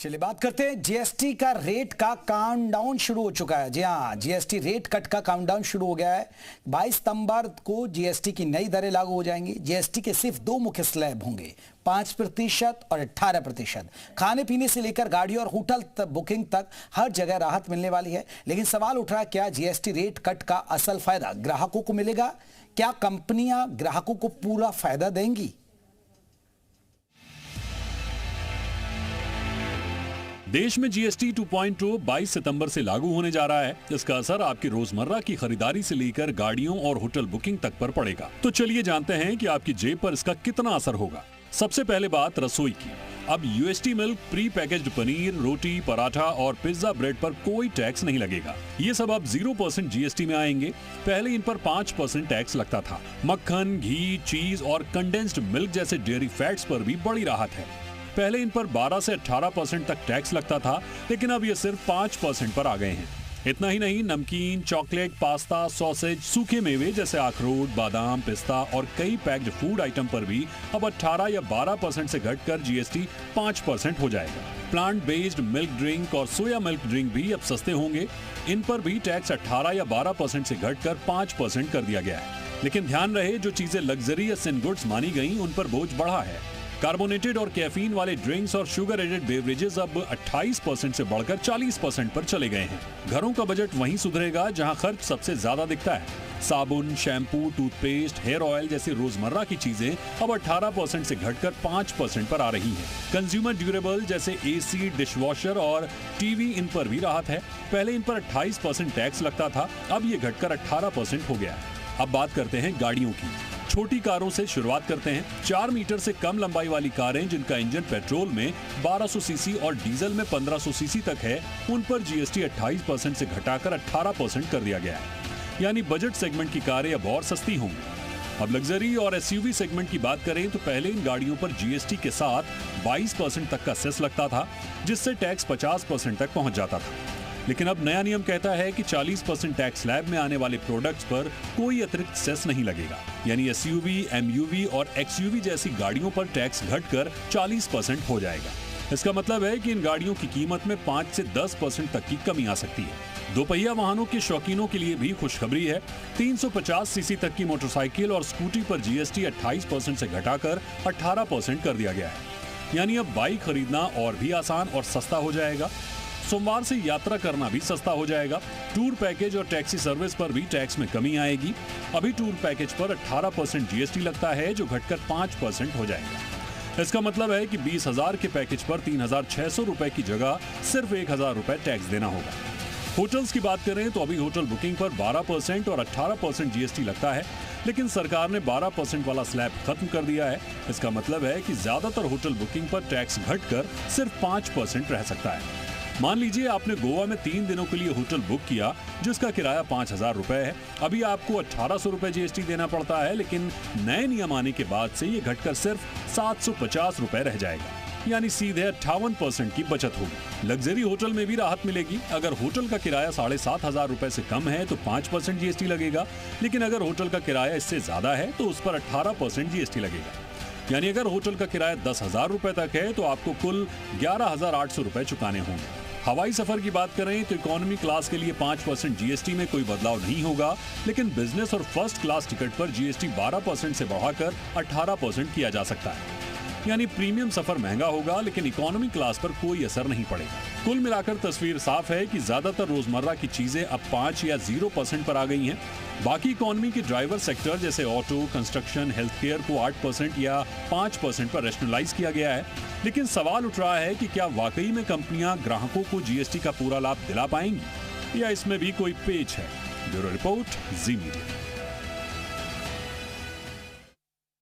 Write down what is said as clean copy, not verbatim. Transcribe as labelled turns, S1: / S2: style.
S1: चलिए बात करते हैं जीएसटी का रेट का काउंटडाउन शुरू हो चुका है। जी हाँ, जीएसटी रेट कट का काउंटडाउन शुरू हो गया है। 22 सितंबर को जीएसटी की नई दरें लागू हो जाएंगी। जीएसटी के सिर्फ दो मुख्य स्लैब होंगे, 5% और 18%। खाने पीने से लेकर गाड़ी और होटल बुकिंग तक हर जगह राहत मिलने वाली है। लेकिन सवाल उठ रहा है, क्या जीएसटी रेट कट का असल फायदा ग्राहकों को मिलेगा? क्या कंपनियां ग्राहकों को पूरा फायदा देंगी?
S2: देश में जीएसटी 2.0 22 सितंबर से लागू होने जा रहा है। इसका असर आपकी रोजमर्रा की खरीदारी से लेकर गाड़ियों और होटल बुकिंग तक पर पड़ेगा। तो चलिए जानते हैं कि आपकी जेब पर इसका कितना असर होगा। सबसे पहले बात रसोई की। अब UHT milk, pre packaged paneer, रोटी, पराठा और पिज्जा ब्रेड पर कोई टैक्स नहीं लगेगा। ये सब अब 0% जीएसटी में आएंगे। पहले इन पर 5% टैक्स लगता था। मक्खन, घी, चीज और कंडेंस्ड मिल्क जैसे डेयरी फैट्स पर भी बड़ी राहत है। पहले इन पर 12 से 18% तक टैक्स लगता था, लेकिन अब ये सिर्फ 5% पर आ गए हैं। इतना ही नहीं, नमकीन, चॉकलेट, पास्ता, सॉसेज, सूखे मेवे जैसे अखरोट, बादाम, पिस्ता और कई पैक्ड फूड आइटम पर भी अब 18 या 12% से घटकर जीएसटी 5% हो जाएगा। प्लांट बेस्ड मिल्क ड्रिंक और सोया मिल्क ड्रिंक भी अब सस्ते होंगे। इन पर भी टैक्स 18 या 12% से घटकर 5% कर दिया गया है। लेकिन ध्यान रहे, जो चीजें लग्जरियस इन गुड्स मानी गई, उन पर बोझ बढ़ा है। कार्बोनेटेड और कैफीन वाले ड्रिंक्स और शुगर एडेड बेवरेजेस अब 28% से बढ़कर 40% पर चले गए हैं। घरों का बजट वहीं सुधरेगा जहां खर्च सबसे ज्यादा दिखता है। साबुन, शैम्पू, टूथपेस्ट, हेयर ऑयल जैसी रोजमर्रा की चीजें अब 18% से घटकर 5% पर आ रही हैं। कंज्यूमर ड्यूरेबल जैसे एसी, डिशवॉशर और टीवी, इन पर भी राहत है। पहले इन पर 28% टैक्स लगता था, अब ये घटकर 18% हो गया है। अब बात करते हैं गाड़ियों की। छोटी कारों से शुरुआत करते हैं। 4 मीटर से कम लंबाई वाली कारें जिनका इंजन पेट्रोल में 1200 सीसी और डीजल में 1500 सीसी तक है, उन पर जीएसटी 28% से घटाकर 18% कर दिया गया है। यानी बजट सेगमेंट की कारें अब और सस्ती होंगी। अब लग्जरी और एसयूवी सेगमेंट की बात करें तो पहले इन गाड़ियों पर जीएसटी के साथ 22% तक का सेस लगता था, जिससे टैक्स 50% तक पहुंच जाता था। लेकिन अब नया नियम कहता है कि 40% टैक्स स्लैब में आने वाले प्रोडक्ट्स पर कोई अतिरिक्त सेस नहीं लगेगा। यानी एसयूवी, एमयूवी और एक्सयूवी जैसी गाड़ियों पर टैक्स घटकर 40% हो जाएगा। इसका मतलब है कि इन गाड़ियों की कीमत में 5 से 10% तक की कमी आ सकती है। दोपहिया वाहनों के शौकीनों के लिए भी खुशखबरी है। 350 सीसी तक की मोटरसाइकिल और स्कूटी पर जीएसटी 28% से घटाकर 18% कर दिया गया है। यानी अब बाइक खरीदना और भी आसान और सस्ता हो जाएगा। सोमवार से यात्रा करना भी सस्ता हो जाएगा। टूर पैकेज और टैक्सी सर्विस पर भी टैक्स में कमी आएगी। अभी टूर पैकेज पर 18% जीएसटी लगता है, जो घटकर 5% हो जाएगा। इसका मतलब है कि 20,000 के पैकेज पर 3,600 रुपए की जगह सिर्फ 1,000 रुपए टैक्स देना होगा। होटल्स की बात करें तो अभी होटल बुकिंग पर 12% और 18% जीएसटी लगता है, लेकिन सरकार ने 12% वाला स्लैब खत्म कर दिया है। इसका मतलब है कि ज्यादातर होटल बुकिंग पर टैक्स घटकर सिर्फ 5% रह सकता है। मान लीजिए आपने गोवा में 3 दिनों के लिए होटल बुक किया, जिसका किराया 5,000 रुपए है। अभी आपको 1,800 रुपए जीएसटी देना पड़ता है, लेकिन नए नियम आने के बाद से ये घटकर सिर्फ 750 रुपए रह जाएगा। यानी सीधे 58% की बचत होगी। लग्जरी होटल में भी राहत मिलेगी। अगर होटल का किराया 7,500 रुपए से कम है तो 5% जीएसटी लगेगा, लेकिन अगर होटल का किराया इससे ज्यादा है तो उस पर 18% जीएसटी लगेगा। यानी अगर होटल का किराया 10,000 रुपए तक है तो आपको कुल 11,800 रुपए चुकाने होंगे। हवाई सफर की बात करें तो इकोनॉमी क्लास के लिए 5% जीएसटी में कोई बदलाव नहीं होगा, लेकिन बिजनेस और फर्स्ट क्लास टिकट पर जीएसटी 12% से बढ़ाकर 18% किया जा सकता है। यानी प्रीमियम सफर महंगा होगा, लेकिन इकोनॉमी क्लास पर कोई असर नहीं पड़ेगा। कुल मिलाकर तस्वीर साफ है कि ज्यादातर रोजमर्रा की चीजें अब 5 या 0% पर आ गई हैं। बाकी इकोनॉमी के ड्राइवर सेक्टर जैसे ऑटो, कंस्ट्रक्शन, हेल्थ केयर को 8% या 5% पर रैशनलाइज किया गया है। लेकिन सवाल उठ रहा है कि क्या वाकई में कंपनियां ग्राहकों को जीएसटी का पूरा लाभ दिला पाएंगी, या इसमें भी कोई पेच है। ब्यूरो रिपोर्ट, जी मीडिया।